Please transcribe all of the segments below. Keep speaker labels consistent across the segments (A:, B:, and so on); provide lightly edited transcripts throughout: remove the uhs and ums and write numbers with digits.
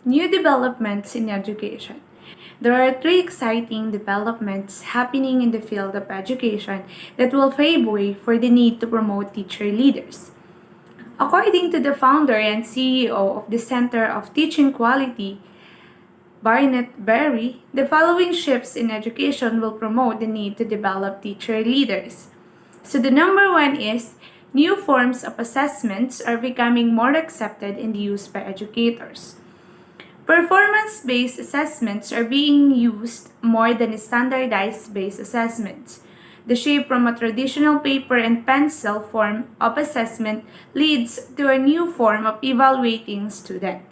A: New developments in education. There are three exciting developments happening in the field of education that will pave way for the need to promote teacher leaders. According to the founder and CEO of the Center of Teaching Quality, Barnett Berry, the following shifts in education will promote the need to develop teacher leaders. So the number one is new forms of assessments are becoming more accepted and used by educators. Performance-based assessments are being used more than standardized-based assessments. The shift from a traditional paper and pencil form of assessment leads to a new form of evaluating students.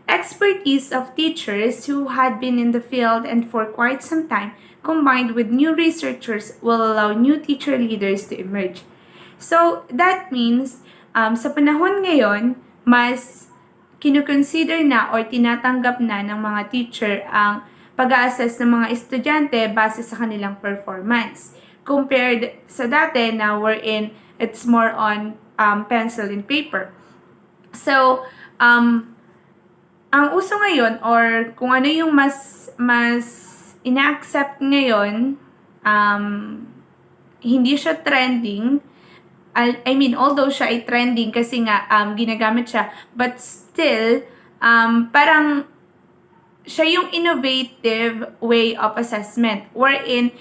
A: Expertise of teachers who had been in the field and for quite some time, combined with new researchers, will allow new teacher leaders to emerge. So, that means, sa panahon ngayon, mas kinukonsider na or tinatanggap na ng mga teacher ang pag-a-assess ng mga estudyante base sa kanilang performance. Compared sa dati na wherein it's more on pencil and paper. So, ang uso ngayon or kung ano yung mas ina-accept ngayon, hindi siya trending. I mean, although siya ay trending kasi nga ginagamit siya, but still, parang siya yung innovative way of assessment wherein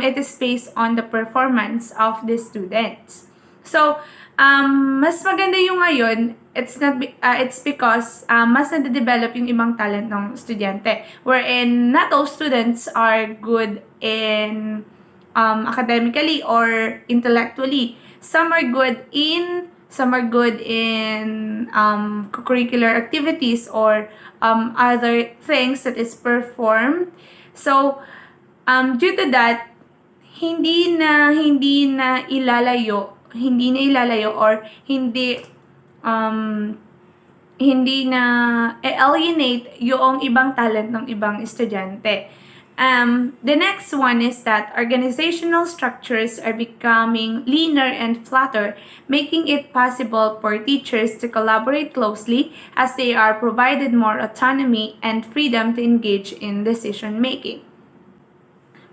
A: it is based on the performance of the students. So, mas maganda yung ngayon, it's because mas nade-develop yung ibang talent ng estudyante wherein not all students are good in academically or intellectually. Some are good in curricular activities or other things that is performed. So, due to that, hindi na ilalayo or hindi na alienate yung ibang talent ng ibang estudyante. The next one is that organizational structures are becoming leaner and flatter, making it possible for teachers to collaborate closely as they are provided more autonomy and freedom to engage in decision making.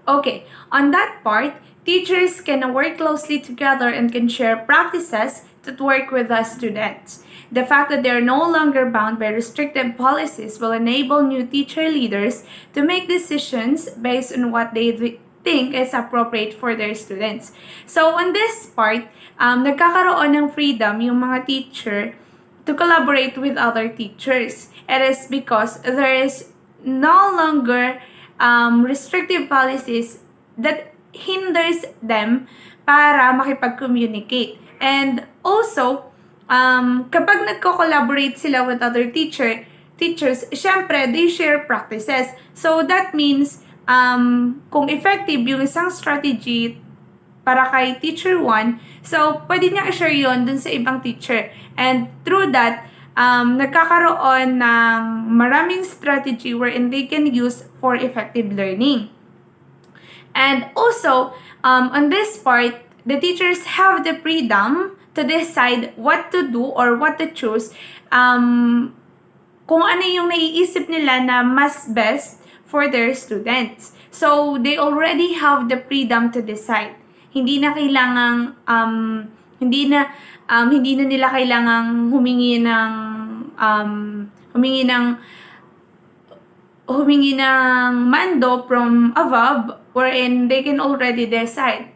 A: Okay, on that part, teachers can work closely together and can share practices that work with the students. The fact that they are no longer bound by restrictive policies will enable new teacher leaders to make decisions based on what they think is appropriate for their students. So on this part, nagkakaroon ng freedom yung mga teacher to collaborate with other teachers. It is because there is no longer restrictive policies that hinders them para makipag-communicate. And also, kapag nagko-collaborate sila with other teachers, syempre, they share practices. So, that means, kung effective yung isang strategy para kay teacher 1, so, pwede niya i-share yun dun sa ibang teacher. And through that, nagkakaroon ng maraming strategy wherein they can use for effective learning. And also, on this part, the teachers have the freedom to decide what to do or what to choose, kung ano yung naiisip nila na mas best for their students. So, they already have the freedom to decide. Hindi na kailangang, hindi na nila kailangang humingi ng mando from above wherein they can already decide.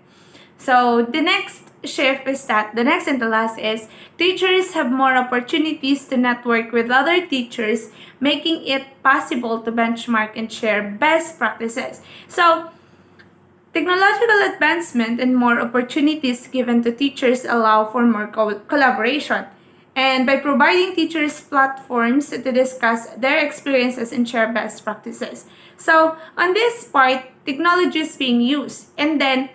A: So, the next shift is that, the next and the last is, teachers have more opportunities to network with other teachers, making it possible to benchmark and share best practices. So, technological advancement and more opportunities given to teachers allow for more collaboration. And by providing teachers platforms to discuss their experiences and share best practices. So, on this part, technology is being used. And then,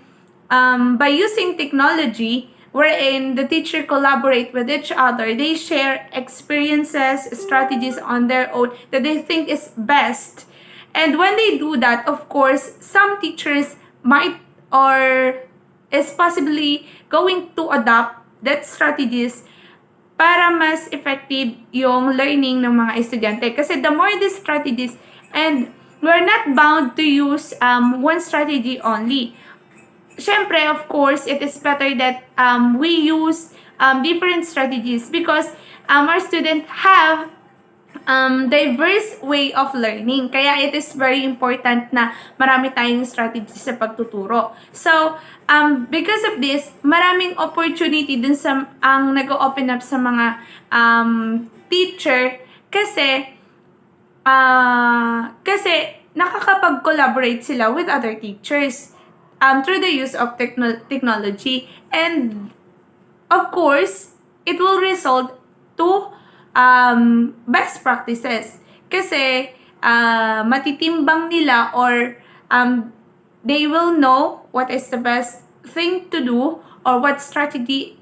A: by using technology, wherein the teacher collaborate with each other, they share experiences, strategies on their own that they think is best. And when they do that, of course, some teachers might or is possibly going to adopt that strategies para mas effective yung learning ng mga estudyante. Kasi the more these strategies, and we're not bound to use one strategy only. Syempre, of course, it is better that we use different strategies because our students have diverse way of learning. Kaya it is very important na marami tayong strategy sa pagtuturo. So, because of this, maraming opportunity dun sa ang nag-open up sa mga teacher kasi nakakapag-collaborate sila with other teachers through the use of technology, and of course it will result to best practices kasi matitimbang nila, or they will know what is the best thing to do, or what strategy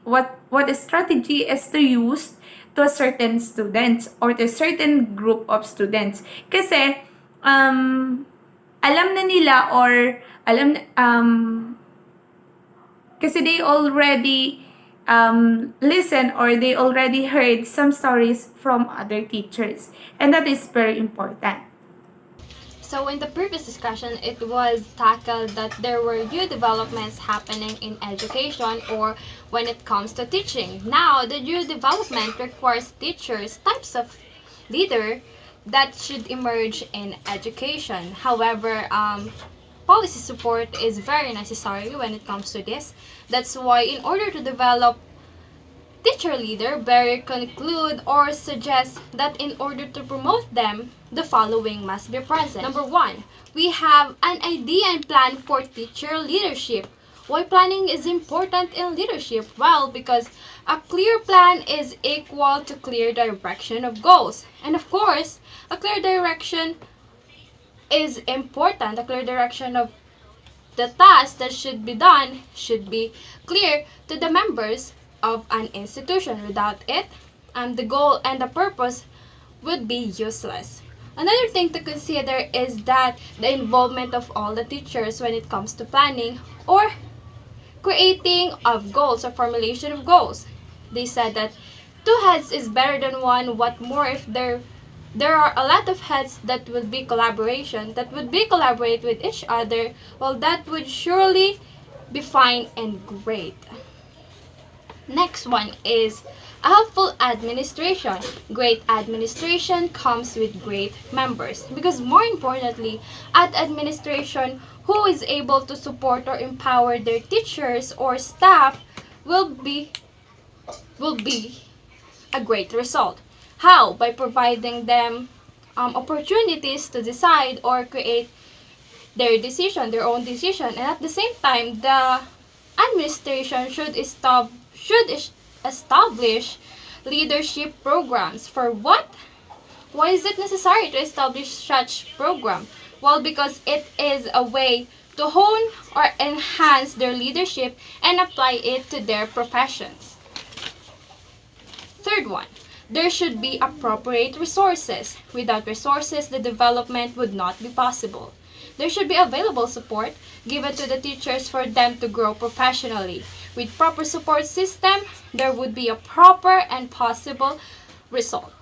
A: is to use to a certain students or to a certain group of students. Kasi alam na nila, or kasi they already listen, or they already heard some stories from other teachers, and that is very important.
B: So in the previous discussion, it was tackled that there were new developments happening in education or when it comes to teaching. Now, the new development requires teachers, types of leader that should emerge in education. However, policy support is very necessary when it comes to this. That's why in order to develop teacher leader, Barry conclude or suggest that in order to promote them, the following must be present. Number 1, we have an idea and plan for teacher leadership. Why planning is important in leadership? Well, because a clear plan is equal to clear direction of goals. And of course, a clear direction is important. A clear direction of the task that should be done should be clear to the members of an institution. Without it, the goal and the purpose would be useless. Another thing to consider is that the involvement of all the teachers when it comes to planning or creating of goals or formulation of goals. They said that 2 heads is better than 1. What more if there are a lot of heads that would be collaborate with each other? Well, that would surely be fine and great. Next one is a helpful administration. Great administration comes with great members, because more importantly, at administration who is able to support or empower their teachers or staff will be a great result. How? By providing them opportunities to decide or create their own decision, and at the same time, the administration should establish leadership programs. For what? Why is it necessary to establish such program? Well, because it is a way to hone or enhance their leadership and apply it to their professions. Third one, there should be appropriate resources. Without resources, the development would not be possible. There should be available support given to the teachers for them to grow professionally. With proper support system, there would be a proper and possible result.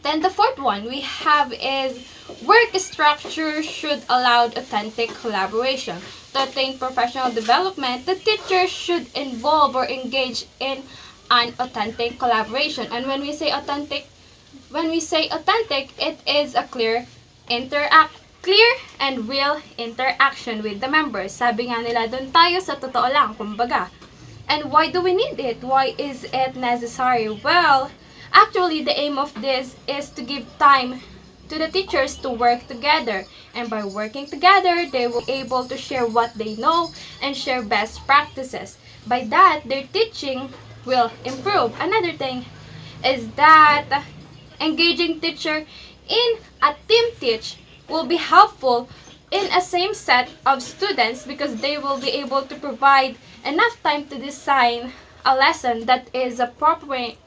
B: Then the fourth one we have is work structure should allow authentic collaboration. To attain professional development, the teacher should involve or engage in an authentic collaboration. And when we say authentic, it is a clear and real interaction with the members. Sabi nga nila, doon tayo sa totoo lang, kumbaga. And why do we need it? Why is it necessary? Well, actually, the aim of this is to give time to the teachers to work together. And by working together, they will be able to share what they know and share best practices. By that, their teaching will improve. Another thing is that engaging teacher in a team teach will be helpful in a same set of students, because they will be able to provide enough time to design a lesson that is appropriate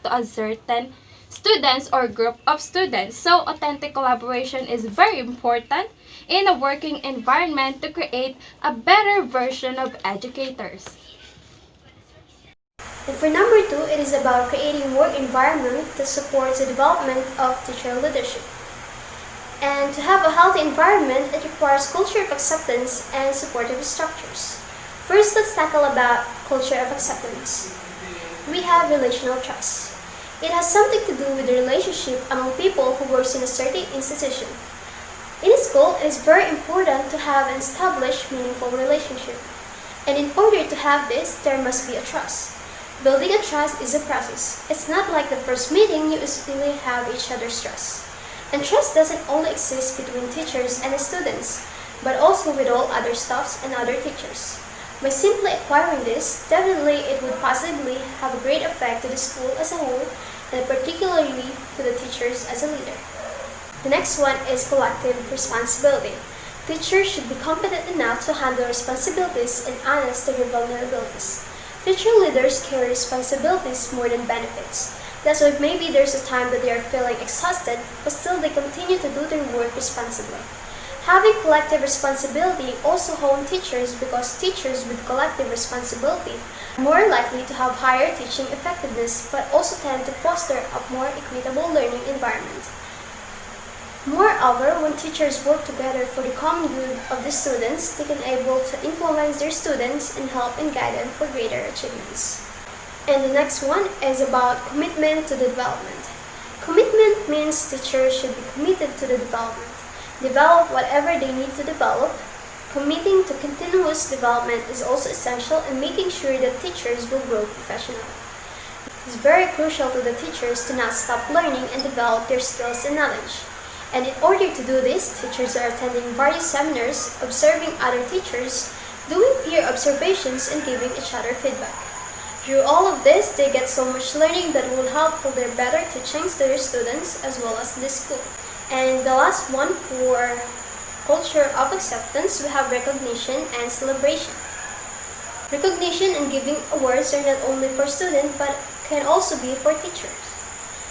B: to a certain students or group of students. So authentic collaboration is very important in a working environment to create a better version of educators.
C: And for number 2, it is about creating work environment that supports the development of teacher leadership. And to have a healthy environment, it requires culture of acceptance and supportive structures. First, let's tackle about culture of acceptance. We have relational trust. It has something to do with the relationship among people who work in a certain institution. In a school, it is very important to have an established, meaningful relationship. And in order to have this, there must be a trust. Building a trust is a process. It's not like the first meeting you instantly have each other's trust. And trust doesn't only exist between teachers and the students, but also with all other staffs and other teachers. By simply acquiring this, definitely it would possibly have a great effect to the school as a whole, and particularly to the teachers as a leader. The next one is collective responsibility. Teachers should be competent enough to handle responsibilities and honest their vulnerabilities. Teacher leaders carry responsibilities more than benefits. That's why maybe there's a time that they are feeling exhausted, but still they continue to do their work responsibly. Having collective responsibility also hones teachers because teachers with collective responsibility are more likely to have higher teaching effectiveness but also tend to foster a more equitable learning environment. Moreover, when teachers work together for the common good of the students, they can able to influence their students and help and guide them for greater achievements. And the next one is about commitment to the development. Commitment means teachers should be committed to the development. Develop whatever they need to develop. Committing to continuous development is also essential in making sure that teachers will grow professionally. It is very crucial to the teachers to not stop learning and develop their skills and knowledge. And in order to do this, teachers are attending various seminars, observing other teachers, doing peer observations, and giving each other feedback. Through all of this, they get so much learning that will help for their better teachings to their students as well as the school. And the last one for culture of acceptance, we have recognition and celebration. Recognition and giving awards are not only for students but can also be for teachers.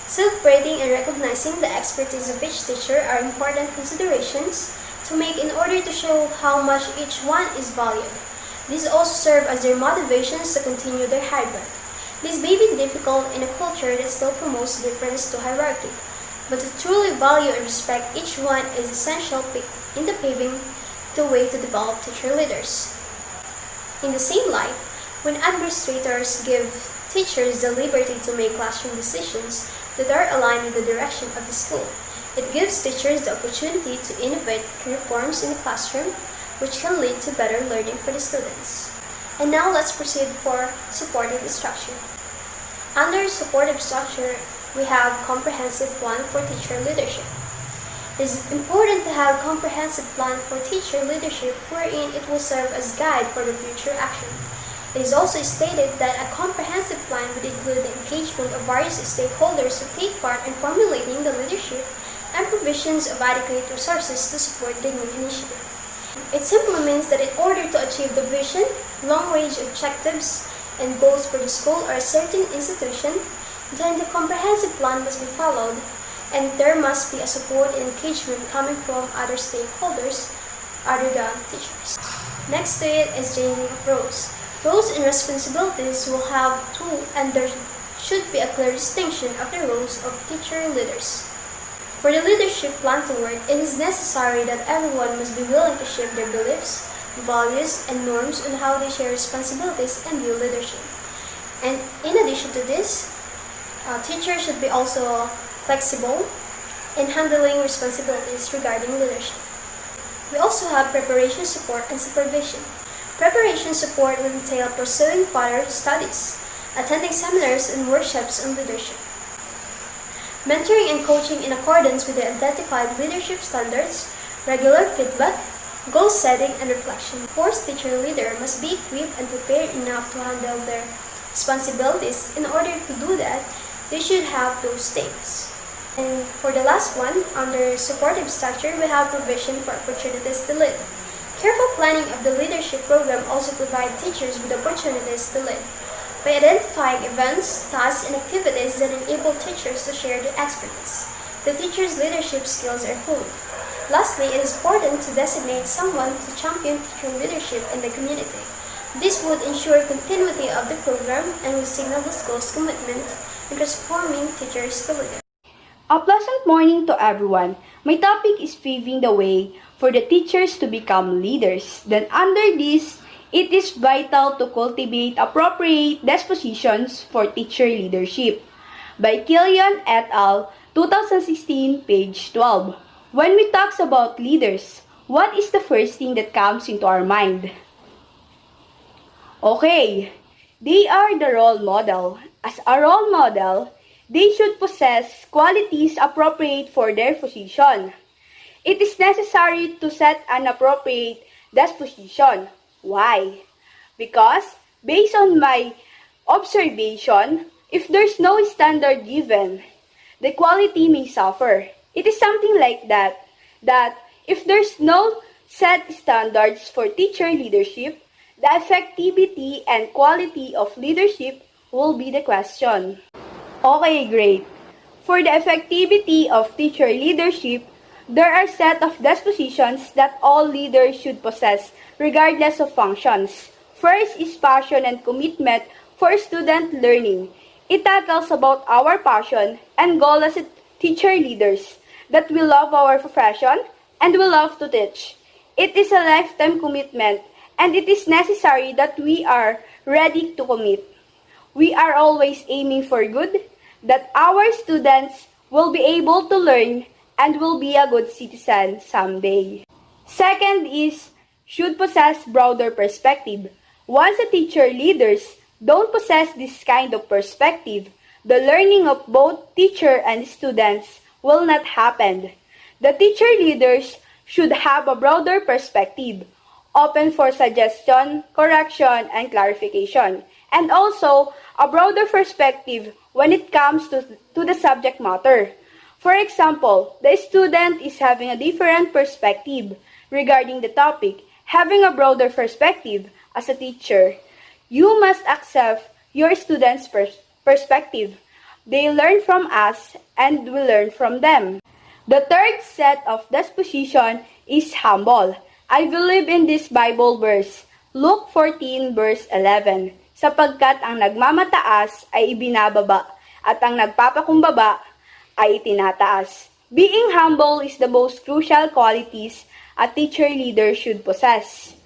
C: Celebrating and recognizing the expertise of each teacher are important considerations to make in order to show how much each one is valued. These also serve as their motivations to continue their hard work. This may be difficult in a culture that still promotes difference to hierarchy, but to truly value and respect each one is essential in the paving the way to develop teacher leaders. In the same light, when administrators give teachers the liberty to make classroom decisions that are aligned with the direction of the school, it gives teachers the opportunity to innovate reforms in the classroom, which can lead to better learning for the students. And now let's proceed for supportive structure. Under supportive structure, we have comprehensive plan for teacher leadership. It is important to have comprehensive plan for teacher leadership wherein it will serve as guide for the future action. It is also stated that a comprehensive plan would include the engagement of various stakeholders to take part in formulating the leadership and provisions of adequate resources to support the new initiative. It simply means that in order to achieve the vision, long-range objectives, and goals for the school or a certain institution, then the comprehensive plan must be followed, and there must be a support and engagement coming from other stakeholders other than teachers. Next to it is changing of roles. Roles and responsibilities will have two, and there should be a clear distinction of the roles of teacher leaders. For the leadership plan to work, it is necessary that everyone must be willing to shape their beliefs, values, and norms on how they share responsibilities and view leadership. And in addition to this, teachers should be also flexible in handling responsibilities regarding leadership. We also have preparation support and supervision. Preparation support will entail pursuing further studies, attending seminars and workshops on leadership. Mentoring and coaching in accordance with the identified leadership standards, regular feedback, goal setting, and reflection. The first teacher leader must be equipped and prepared enough to handle their responsibilities. In order to do that, they should have those things. And for the last one, under supportive structure, we have provision for opportunities to lead. Careful planning of the leadership program also provides teachers with opportunities to lead by identifying events, tasks, and activities that enable teachers to share their expertise. The teacher's leadership skills are honed. Lastly, it is important to designate someone to champion teacher leadership in the community. This would ensure continuity of the program and will signal the school's commitment in transforming teachers to leaders.
D: A pleasant morning to everyone. My topic is paving the way for the teachers to become leaders. Then under this, it is vital to cultivate appropriate dispositions for teacher leadership. By Killian et al., 2016, page 12. When we talk about leaders, what is the first thing that comes into our mind? Okay, they are the role model. As a role model, they should possess qualities appropriate for their position. It is necessary to set an appropriate disposition. Why? Because, based on my observation, if there's no standard given, the quality may suffer. It is something like that if there's no set standards for teacher leadership, the effectivity and quality of leadership will be the question. Okay, great. For the effectivity of teacher leadership, there are set of dispositions that all leaders should possess regardless of functions. First is passion and commitment for student learning. It tackles about our passion and goal as a teacher leaders, that we love our profession and we love to teach. It is a lifetime commitment and it is necessary that we are ready to commit. We are always aiming for good, that our students will be able to learn and will be a good citizen someday. Second is, should possess broader perspective. Once the teacher leaders don't possess this kind of perspective, the learning of both teacher and students will not happen. The teacher leaders should have a broader perspective, open for suggestion, correction, and clarification, and also a broader perspective when it comes to the subject matter. For example, the student is having a different perspective regarding the topic. Having a broader perspective as a teacher, you must accept your students' perspective. They learn from us and we learn from them. The third set of disposition is humble. I believe in this Bible verse, Luke 14 verse 11, sapagkat ang nagmamataas ay ibinababa at ang nagpapakumbaba ay itinataas. Being humble is the most crucial qualities a teacher leader should possess.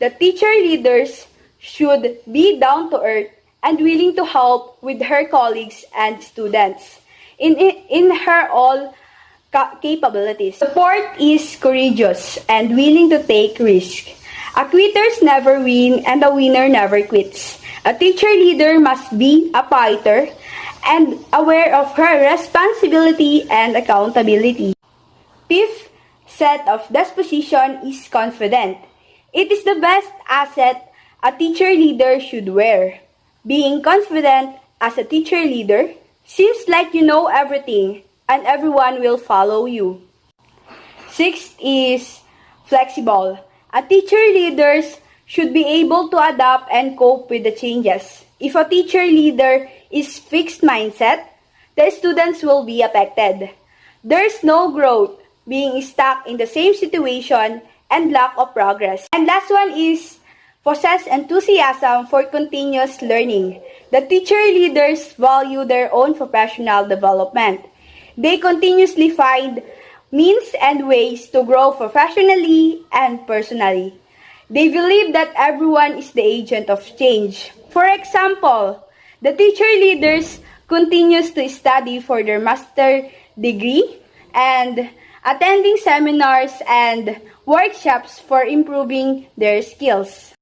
D: The teacher leaders should be down to earth and willing to help with her colleagues and students in her all capabilities. The fourth is courageous and willing to take risk. A quitters never win and a winner never quits. A teacher leader must be a fighter and aware of her responsibility and accountability. Fifth set of disposition is confident. It is the best asset a teacher leader should wear. Being confident as a teacher leader seems like you know everything and everyone will follow you. Sixth is flexible. A teacher leader should be able to adapt and cope with the changes. If a teacher leader is fixed mindset, the students will be affected. There's no growth, being stuck in the same situation and lack of progress. And last one is possess enthusiasm for continuous learning. The teacher leaders value their own professional development. They continuously find means and ways to grow professionally and personally. They believe that everyone is the agent of change. For example, the teacher leaders continues to study for their master degree and attending seminars and workshops for improving their skills.